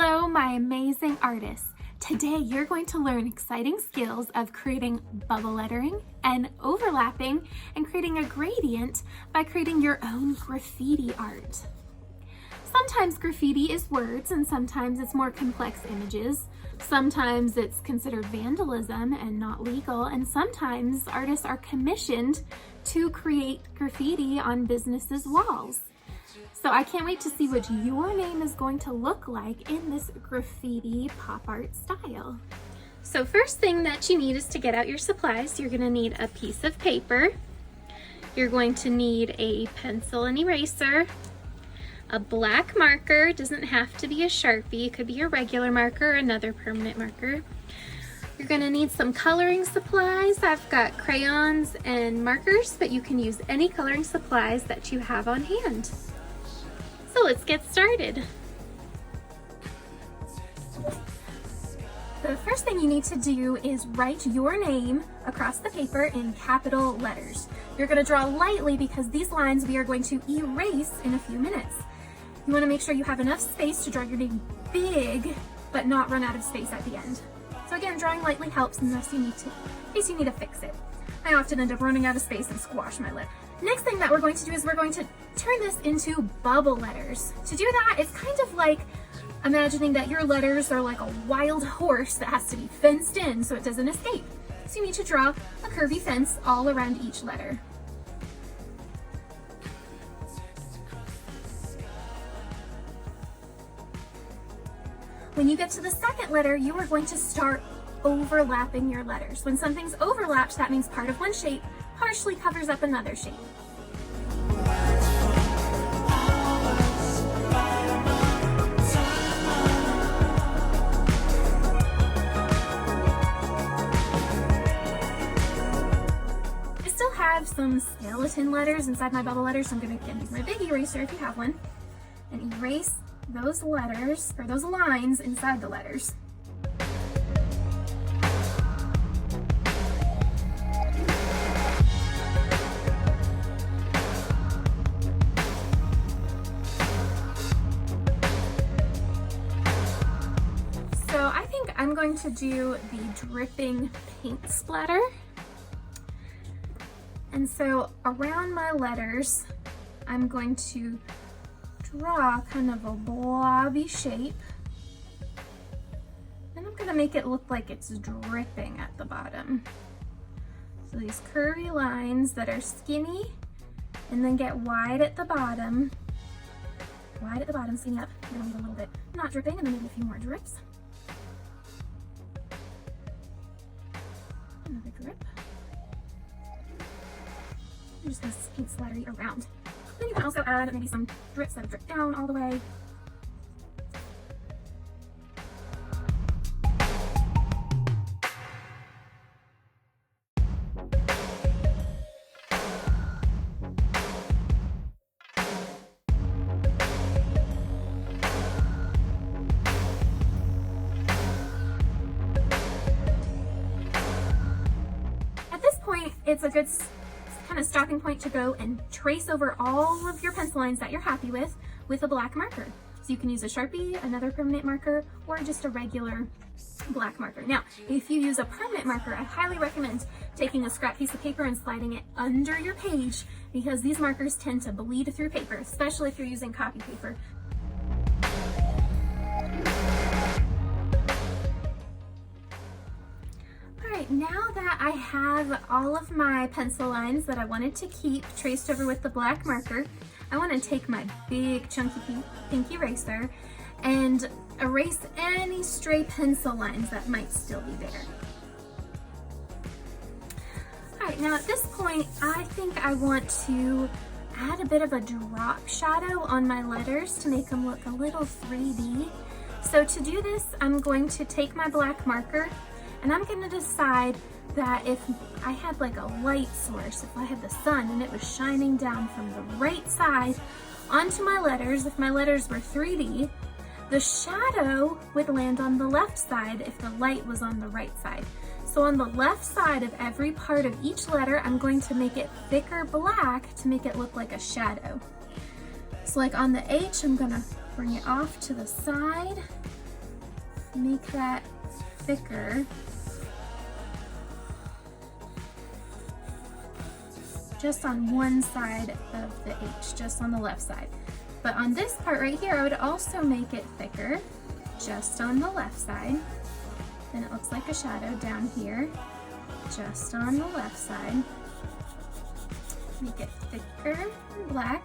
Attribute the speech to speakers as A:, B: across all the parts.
A: Hello, my amazing artists. Today you're going to learn exciting skills of creating bubble lettering and overlapping and creating a gradient by creating your own graffiti art. Sometimes graffiti is words and sometimes it's more complex images. Sometimes it's considered vandalism and not legal, and sometimes artists are commissioned to create graffiti on businesses' walls. So I can't wait to see what your name is going to look like in this graffiti pop art style. So first thing that you need is to get out your supplies. You're going to need a piece of paper. You're going to need a pencil and eraser, a black marker. It doesn't have to be a Sharpie. It could be a regular marker or another permanent marker. You're going to need some coloring supplies. I've got crayons and markers, but you can use any coloring supplies that you have on hand. So let's get started. The first thing you need to do is write your name across the paper in capital letters. You're going to draw lightly because these lines we are going to erase in a few minutes. You want to make sure you have enough space to draw your name big, but not run out of space at the end. So again, drawing lightly helps in case you need to fix it. I often end up running out of space and squash my lip. Next thing that we're going to do is we're going to turn this into bubble letters. To do that, it's kind of like imagining that your letters are like a wild horse that has to be fenced in so it doesn't escape. So you need to draw a curvy fence all around each letter. When you get to the second letter, you are going to start overlapping your letters. When something's overlapped, that means part of one shape partially covers up another shape. I still have some skeleton letters inside my bubble letters, so I'm going to use my big eraser if you have one and erase those letters or those lines inside the letters. I'm going to do the dripping paint splatter. And so around my letters, I'm going to draw kind of a blobby shape. And I'm going to make it look like it's dripping at the bottom. So these curvy lines that are skinny and then get wide at the bottom. Wide at the bottom, skinny up. I'm going to leave a little bit not dripping and then maybe a few more drips. Another drip. I'm just going to paint splattery around. Then you can also add maybe some drips that drip down all the way. It's a good kind of stopping point to go and trace over all of your pencil lines that you're happy with a black marker. So you can use a Sharpie, another permanent marker, or just a regular black marker. Now, if you use a permanent marker, I highly recommend taking a scrap piece of paper and sliding it under your page because these markers tend to bleed through paper, especially if you're using copy paper. Now that I have all of my pencil lines that I wanted to keep traced over with the black marker, I want to take my big chunky pink eraser and erase any stray pencil lines that might still be there. Alright, now at this point I think I want to add a bit of a drop shadow on my letters to make them look a little 3D. So to do this, I'm going to take my black marker and I'm going to decide that if I had like a light source, if I had the sun and it was shining down from the right side onto my letters, if my letters were 3D, the shadow would land on the left side if the light was on the right side. So on the left side of every part of each letter, I'm going to make it thicker black to make it look like a shadow. So like on the H, I'm gonna bring it off to the side make that thicker. Just on one side of the H, just on the left side. But on this part right here, I would also make it thicker, just on the left side. Then it looks like a shadow down here, just on the left side. Make it thicker and black.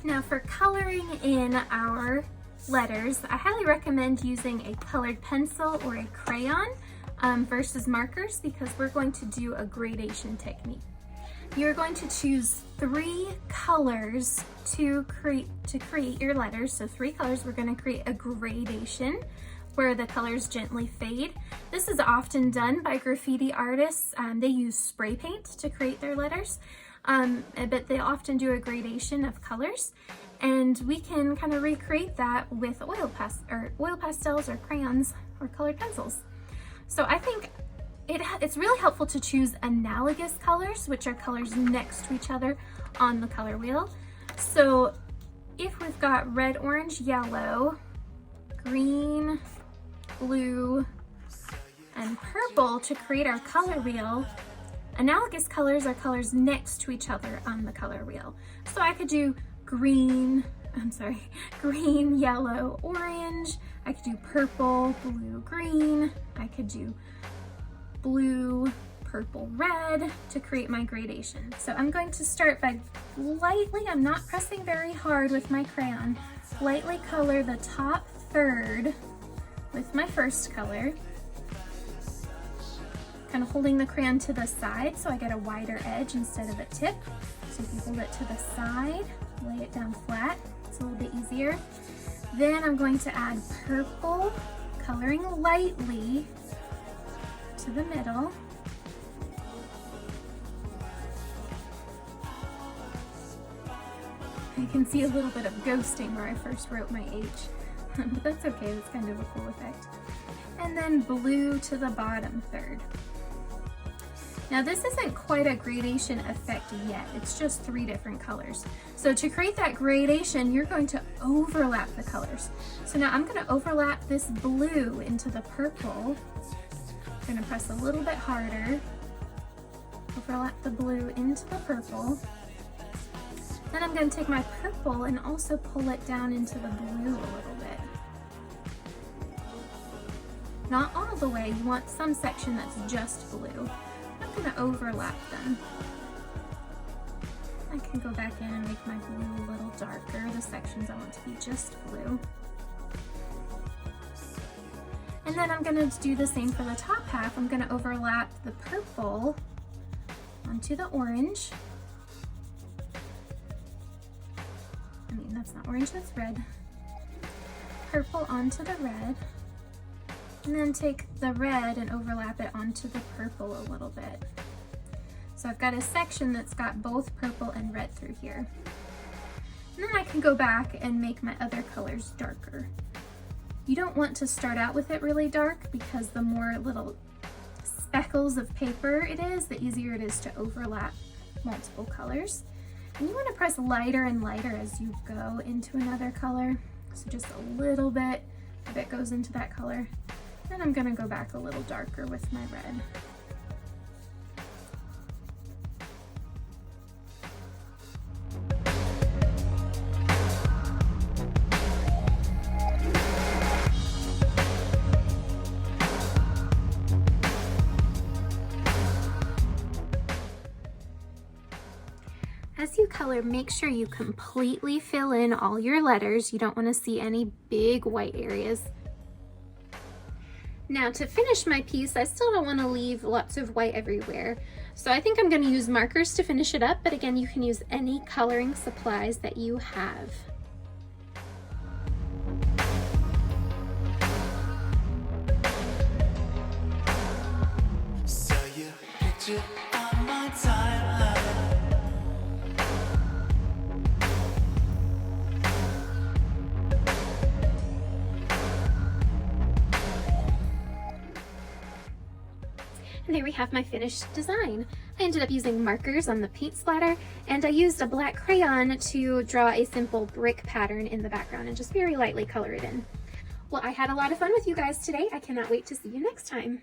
A: Now for coloring in our letters, I highly recommend using a colored pencil or a crayon versus markers, because we're going to do a gradation technique. You're going to choose 3 colors to create your letters. So 3 colors, we're going to create a gradation where the colors gently fade. This is often done by graffiti artists. They use spray paint to create their letters. But they often do a gradation of colors, and we can kind of recreate that with oil pastels or crayons or colored pencils. So I think it's really helpful to choose analogous colors, which are colors next to each other on the color wheel. So if we've got red, orange, yellow, green, blue, and purple to create our color wheel, analogous colors are colors next to each other on the color wheel. So I could do green, yellow, orange. I could do purple, blue, green. I could do blue, purple, red to create my gradation. So I'm going to start by lightly, I'm not pressing very hard with my crayon, lightly color the top third with my first color. Kind of holding the crayon to the side so I get a wider edge instead of a tip. So if you hold it to the side, lay it down flat, it's a little bit easier. Then I'm going to add purple, coloring lightly to the middle. You can see a little bit of ghosting where I first wrote my H, but that's okay, that's kind of a cool effect. And then blue to the bottom third. Now this isn't quite a gradation effect yet, it's just 3 different colors. So to create that gradation, you're going to overlap the colors. So now I'm going to overlap this blue into the purple. I'm going to press a little bit harder. Overlap the blue into the purple. Then I'm going to take my purple and also pull it down into the blue a little bit. Not all the way, you want some section that's just blue. I'm going to overlap them. I can go back in and make my blue a little darker, the sections I want to be just blue. And then I'm going to do the same for the top half. I'm going to overlap the purple onto the orange. That's not orange, that's red. Purple onto the red. And then take the red and overlap it onto the purple a little bit. So I've got a section that's got both purple and red through here. And then I can go back and make my other colors darker. You don't want to start out with it really dark, because the more little speckles of paper it is, the easier it is to overlap multiple colors. And you want to press lighter and lighter as you go into another color. So just a little bit of it goes into that color. Then I'm going to go back a little darker with my red. As you color, make sure you completely fill in all your letters. You don't want to see any big white areas. Now to finish my piece, I still don't want to leave lots of white everywhere. So I think I'm going to use markers to finish it up, but again, you can use any coloring supplies that you have.
B: Saw your picture on my timeline.
A: And there we have my finished design. I ended up using markers on the paint splatter, and I used a black crayon to draw a simple brick pattern in the background and just very lightly color it in. Well, I had a lot of fun with you guys today. I cannot wait to see you next time.